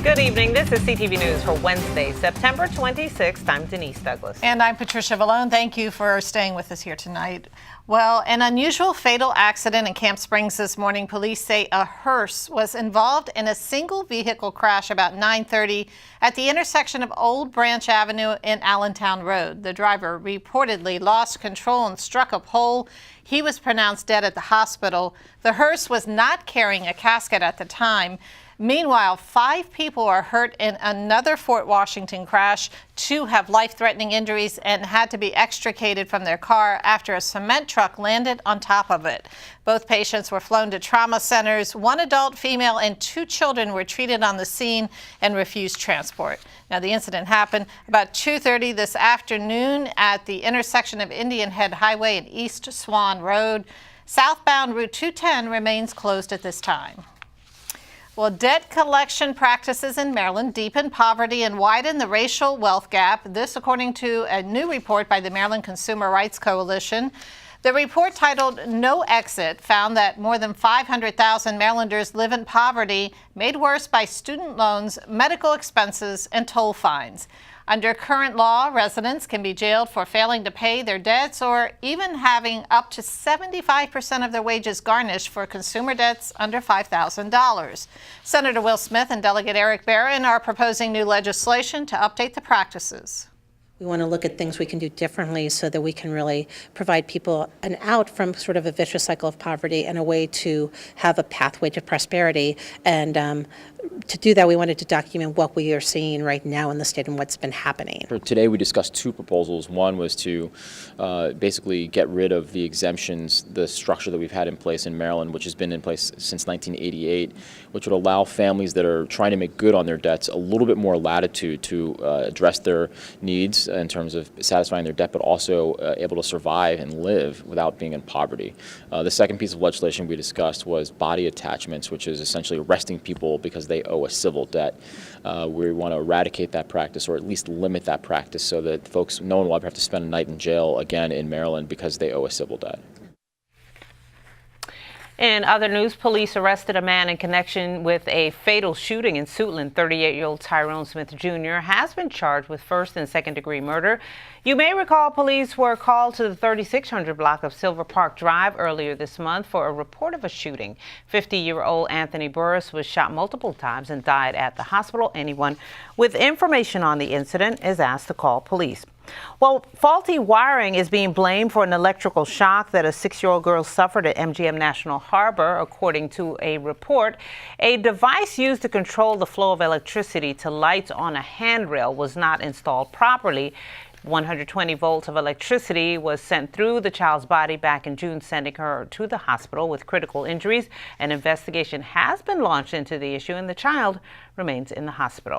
Good evening. This is CTV News for Wednesday, September 26th. I'm Denise Douglas. And I'm Patricia Vallone. Thank you for staying with us here tonight. Well, an unusual fatal accident in Camp Springs this morning. Police say a hearse was involved in a single vehicle crash about 9:30 at the intersection of Old Branch Avenue and Allentown Road. The driver reportedly lost control and struck a pole. He was pronounced dead at the hospital. The hearse was not carrying a casket at the time. Meanwhile, 5 people are hurt in another Fort Washington crash. 2 have life-threatening injuries and had to be extricated from their car after a cement truck landed on top of it. Both patients were flown to trauma centers. 1 adult female and 2 children were treated on the scene and refused transport. Now, the incident happened about 2:30 this afternoon at the intersection of Indian Head Highway and East Swan Road. Southbound Route 210 remains closed at this time. Well, debt collection practices in Maryland deepen poverty and widen the racial wealth gap. This, according to a new report by the Maryland Consumer Rights Coalition. The report, titled No Exit, found that more than 500,000 Marylanders live in poverty, made worse by student loans, medical expenses, and toll fines. Under current law, residents can be jailed for failing to pay their debts or even having up to 75% of their wages garnished for consumer debts under $5,000. Senator Will Smith and Delegate Eric Barron are proposing new legislation to update the practices. We want to look at things we can do differently so that we can really provide people an out from sort of a vicious cycle of poverty and a way to have a pathway to prosperity. And to do that, we wanted to document what we are seeing right now in the state and what's been happening. For today, we discussed 2 proposals. One was to basically get rid of the exemptions, the structure that we've had in place in Maryland, which has been in place since 1988, which would allow families that are trying to make good on their debts a little bit more latitude to address their needs in terms of satisfying their debt, but also able to survive and live without being in poverty. The second piece of legislation we discussed was body attachments, which is essentially arresting people because they owe a civil debt. We want to eradicate that practice, or at least limit that practice, so that no one will ever have to spend a night in jail again in Maryland because they owe a civil debt. In other news, police arrested a man in connection with a fatal shooting in Suitland. 38-year-old Tyrone Smith Jr. has been charged with first and second-degree murder. You may recall police were called to the 3600 block of Silver Park Drive earlier this month for a report of a shooting. 50-year-old Anthony Burris was shot multiple times and died at the hospital. Anyone with information on the incident is asked to call police. Well, faulty wiring is being blamed for an electrical shock that a 6-year-old girl suffered at MGM National Harbor, according to a report. A device used to control the flow of electricity to lights on a handrail was not installed properly. 120 volts of electricity was sent through the child's body back in June, sending her to the hospital with critical injuries. An investigation has been launched into the issue, and the child remains in the hospital.